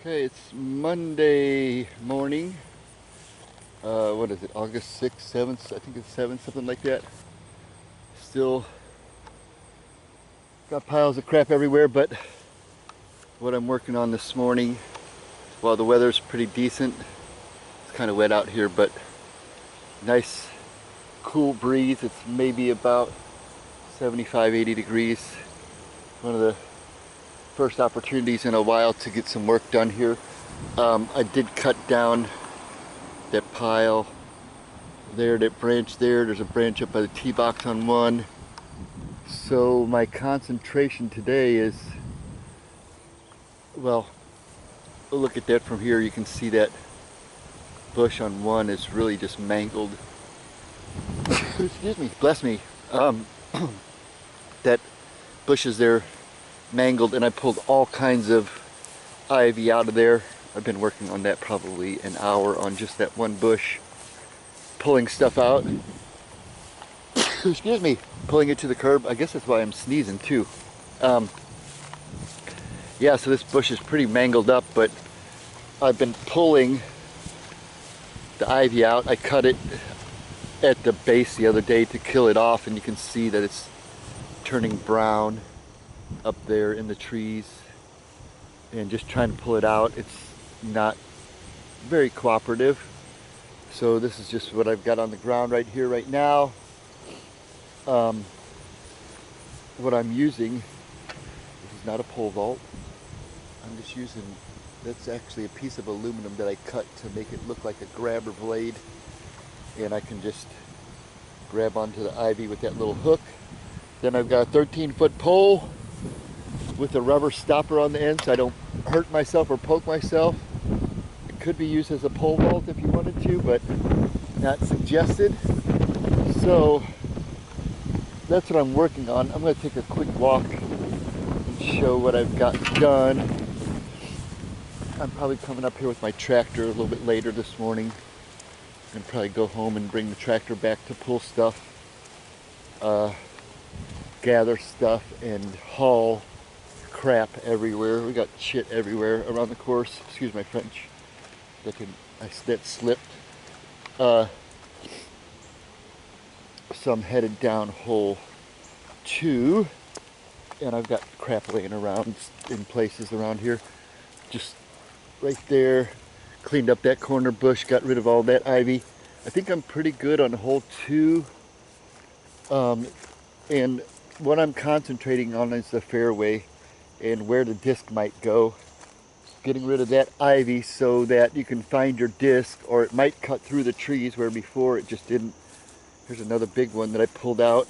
Okay, it's Monday morning. What is it? August 6th, 7th? I think it's 7th, something like that. Still got piles of crap everywhere, but what I'm working on this morning, while the weather's pretty decent, it's kind of wet out here, but nice cool breeze. It's maybe about 75, 80 degrees. One of the first opportunities in a while to get some work done here. I did cut down that pile there, that branch there. There's a branch up by the tee box on one. So my concentration today is, well, look at that from here. You can see that bush on one is really just mangled. Excuse me, bless me. That bush is there mangled, and I pulled all kinds of ivy out of there. I've been working on that probably an hour on just that one bush, pulling stuff out. Excuse me, pulling it to the curb. I guess that's why I'm sneezing too. Yeah, so this bush is pretty mangled up, but I've been pulling the ivy out. I cut it at the base the other day to kill it off, and you can see that it's turning brown up there in the trees, and just trying to pull it out. It's not very cooperative. So this is just what I've got on the ground right here right now. What I'm using, this is not a pole vault. I'm just using, that's actually a piece of aluminum that I cut to make it look like a grabber blade, and I can just grab onto the ivy with that little hook. Then I've got a 13-foot pole with a rubber stopper on the end so I don't hurt myself or poke myself. It could be used as a pole vault if you wanted to, but not suggested. So that's what I'm working on. I'm going to take a quick walk and show what I've got done. I'm probably coming up here with my tractor a little bit later this morning, and probably go home and bring the tractor back to pull stuff, gather stuff, and haul crap everywhere. We got shit everywhere around the course. Excuse my French. That slipped. So I'm headed down hole 2, and I've got crap laying around in places around here. Just right there, cleaned up that corner bush, got rid of all that ivy. I think I'm pretty good on hole 2. And what I'm concentrating on is the fairway and where the disc might go. Getting rid of that ivy so that you can find your disc, or it might cut through the trees where before it just didn't. Here's another big one that I pulled out.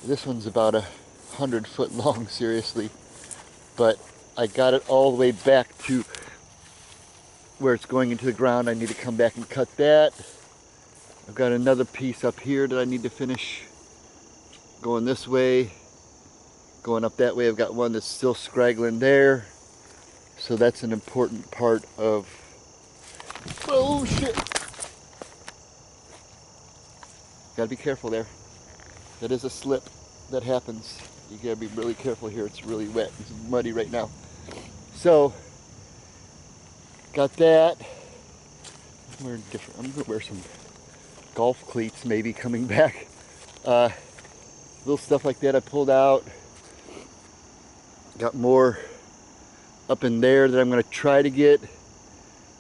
This one's about 100 foot long, seriously. But I got it all the way back to where it's going into the ground. I need to come back and cut that. I've got another piece up here that I need to finish going this way. Going up that way, I've got one that's still scraggling there. So that's an important part of, oh shit. Gotta be careful there. That is a slip that happens. You gotta be really careful here. It's really wet. It's muddy right now. So, got that. I'm gonna wear some golf cleats maybe coming back. Little stuff like that I pulled out. Got more up in there that I'm gonna try to get.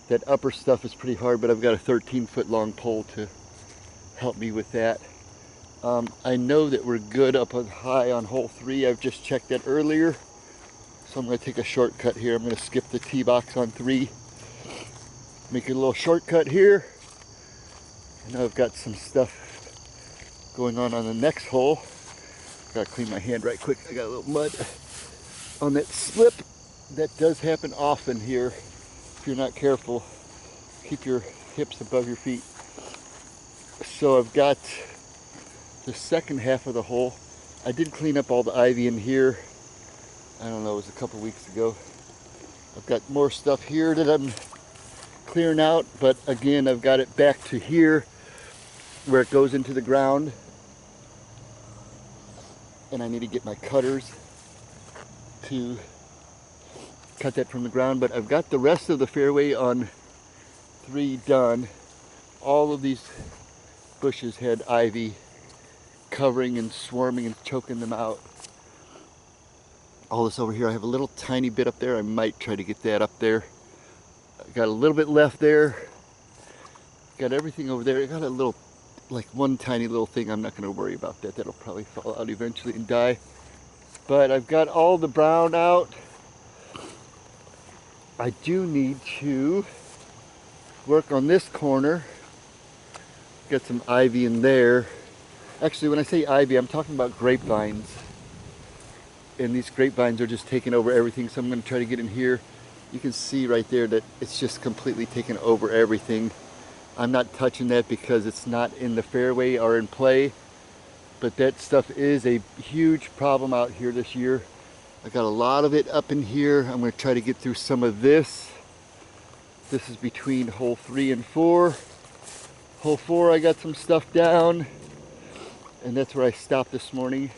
That upper stuff is pretty hard, but I've got a 13-foot long pole to help me with that. I know that we're good up high on hole 3. I've just checked that earlier. So I'm going to take a shortcut here. I'm going to skip the tee box on 3. Make a little shortcut here. And I've got some stuff going on the next hole. Got to clean my hand right quick. I got a little mud on that slip. That does happen often here. If you're not careful, keep your hips above your feet. So I've got the second half of the hole. I did clean up all the ivy in here. I don't know, it was a couple weeks ago. I've got more stuff here that I'm clearing out, but again, I've got it back to here where it goes into the ground. And I need to get my cutters to cut that from the ground, but I've got the rest of the fairway on 3 done. All of these bushes had ivy covering and swarming and choking them out. All this over here, I have a little tiny bit up there. I might try to get that up there. I got a little bit left there. Got everything over there. I got a little, like one tiny little thing. I'm not going to worry about that. That'll probably fall out eventually and die. But I've got all the brown out. I do need to work on this corner. Got some ivy in there. Actually, when I say ivy, I'm talking about grapevines. And these grapevines are just taking over everything, so I'm going to try to get in here. You can see right there that it's just completely taken over everything. I'm not touching that because it's not in the fairway or in play, but that stuff is a huge problem out here this year. I got a lot of it up in here. I'm going to try to get through some of this. This is between hole 3 and 4. Hole 4, I got some stuff down, and that's where I stopped this morning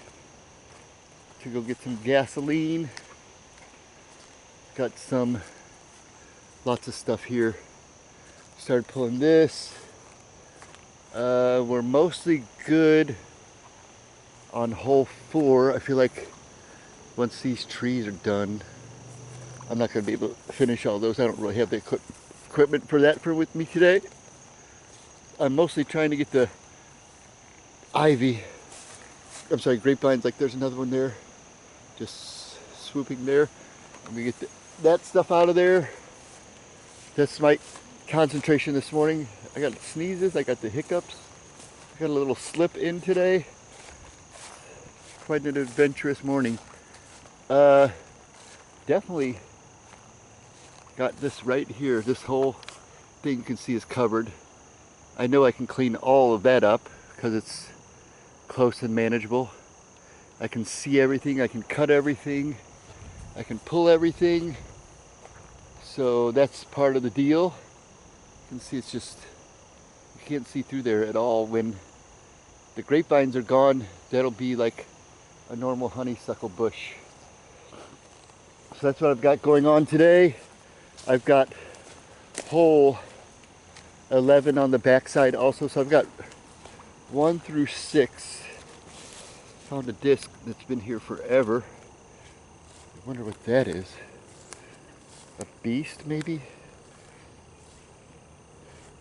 to go get some gasoline. Got lots of stuff here. Started pulling this. We're mostly good on hole 4. I feel like once these trees are done, I'm not going to be able to finish all those. I don't really have the equipment for that with me today. I'm mostly trying to get the grapevines. Like there's another one there, just swooping there. I'm going to get that stuff out of there. That's my concentration this morning. I got sneezes, I got the hiccups. I got a little slip in today. Quite an adventurous morning. Definitely got this right here. This whole thing you can see is covered. I know I can clean all of that up because it's close and manageable. I can see everything, I can cut everything, I can pull everything. So that's part of the deal. You can see it's just, you can't see through there at all. When the grapevines are gone, that'll be like a normal honeysuckle bush. So that's what I've got going on today. I've got hole 11 on the backside also. So I've got 1 through 6. Found a disc that's been here forever. I wonder what that is. A beast maybe?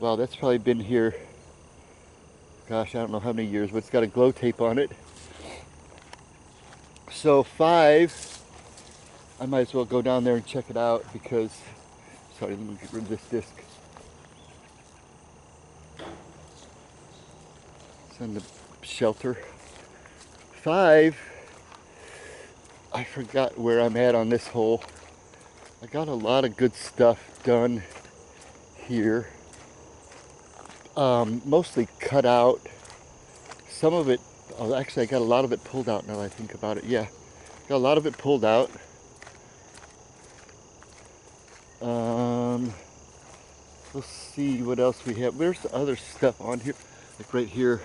Wow, that's probably been here, gosh, I don't know how many years, but it's got a glow tape on it. So 5, I might as well go down there and check it out because, sorry, let me get rid of this disc. It's in the shelter. 5, I forgot where I'm at on this hole. I got a lot of good stuff done here. Mostly cut out. Some of it, oh, actually I got a lot of it pulled out now that I think about it. Yeah, got a lot of it pulled out. Let's see what else we have. Where's the other stuff on here? Like right here.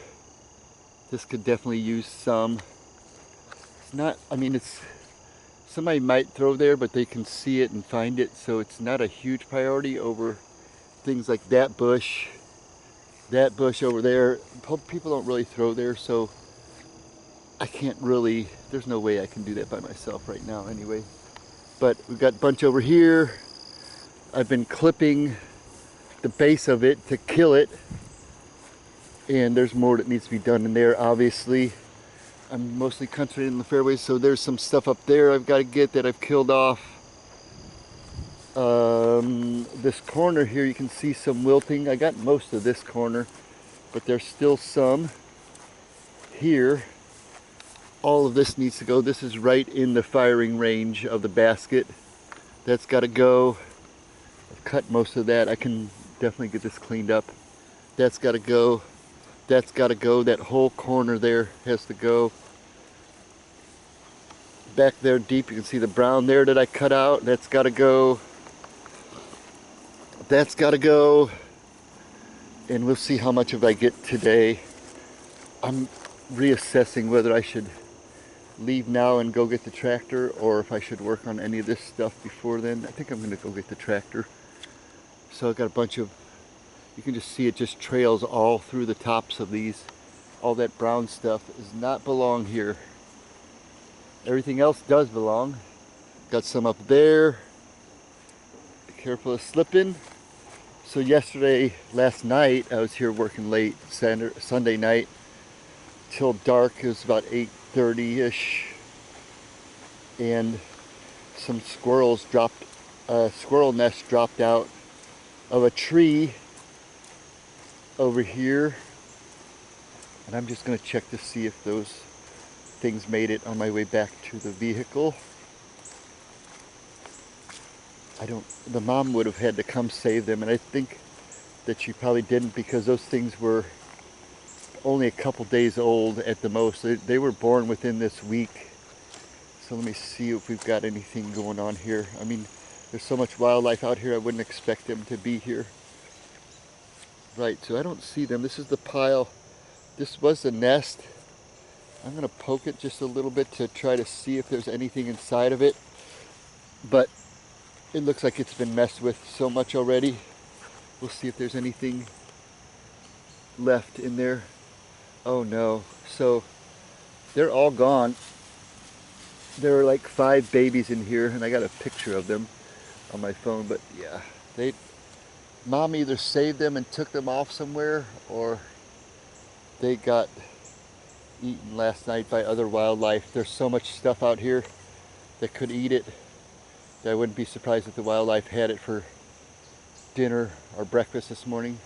This could definitely use some. It's not, I mean, it's, somebody might throw there, but they can see it and find it, so it's not a huge priority over things like that bush over there. People don't really throw there, so I can't really, there's no way I can do that by myself right now anyway. But we've got a bunch over here. I've been clipping the base of it to kill it, and there's more that needs to be done in there, obviously. I'm mostly concentrated in the fairways, so there's some stuff up there I've got to get that I've killed off. This corner here, you can see some wilting. I got most of this corner, but there's still some here. All of this needs to go. This is right in the firing range of the basket. That's got to go. I've cut most of that. I can definitely get this cleaned up. That's got to go. That's got to go. That whole corner there has to go. Back there deep, you can see the brown there that I cut out. That's got to go. That's got to go. And we'll see how much of I get today. I'm reassessing whether I should leave now and go get the tractor, or if I should work on any of this stuff before then. I think I'm going to go get the tractor. So I've got a bunch of, you can just see it just trails all through the tops of these. All that brown stuff does not belong here. Everything else does belong. Got some up there. Be careful of slipping. So last night, I was here working late, Sunday night, till dark. It was about 8:30-ish. And some squirrels dropped, a squirrel nest dropped out of a tree over here. And I'm just going to check to see if those things made it on my way back to the vehicle. The mom would have had to come save them, and I think that she probably didn't, because those things were only a couple days old at the most. They were born within this week. So let me see if we've got anything going on here. I mean, there's so much wildlife out here, I wouldn't expect them to be here. Right, so I don't see them. This is the pile. This was the nest. I'm going to poke it just a little bit to try to see if there's anything inside of it. But it looks like it's been messed with so much already. We'll see if there's anything left in there. Oh no. So they're all gone. There are like 5 babies in here, and I got a picture of them on my phone. But yeah, Mom either saved them and took them off somewhere, or they got eaten last night by other wildlife. There's so much stuff out here that could eat it that I wouldn't be surprised if the wildlife had it for dinner or breakfast this morning.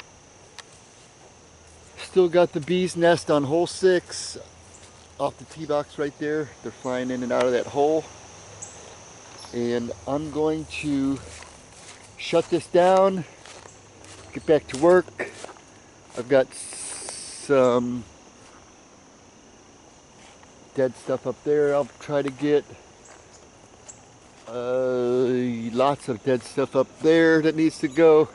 Still got the bee's nest on hole 6 off the tee box right there. They're flying in and out of that hole. And I'm going to shut this down, get back to work. I've got some dead stuff up there. I'll try to get lots of dead stuff up there that needs to go.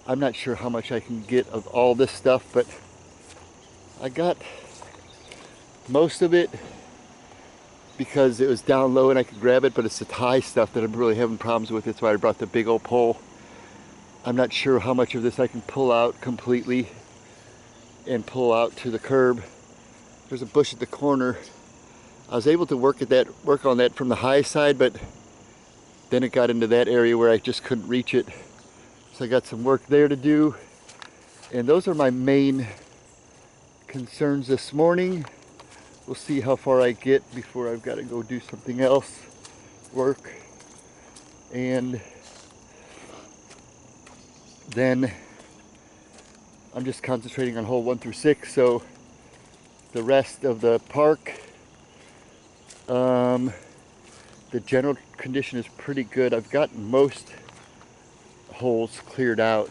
I'm not sure how much I can get of all this stuff, but I got most of it because it was down low and I could grab it, but it's the high stuff that I'm really having problems with. That's why I brought the big old pole. I'm not sure how much of this I can pull out completely and pull out to the curb. There's a bush at the corner. I was able to work on that from the high side, but then it got into that area where I just couldn't reach it. So I got some work there to do. And those are my main concerns this morning. We'll see how far I get before I've got to go do something else, work. And then I'm just concentrating on hole 1 through 6. So the rest of the park, the general condition is pretty good. I've got most holes cleared out.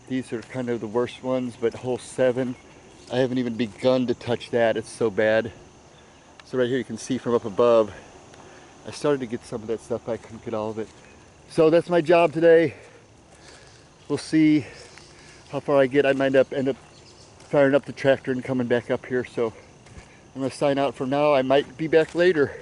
These are kind of the worst ones, but hole 7, I haven't even begun to touch that. It's so bad. So right here you can see from up above, I started to get some of that stuff, but I couldn't get all of it. So that's my job today. We'll see how far I get. I might end up firing up the tractor and coming back up here. So I'm going to sign out for now. I might be back later.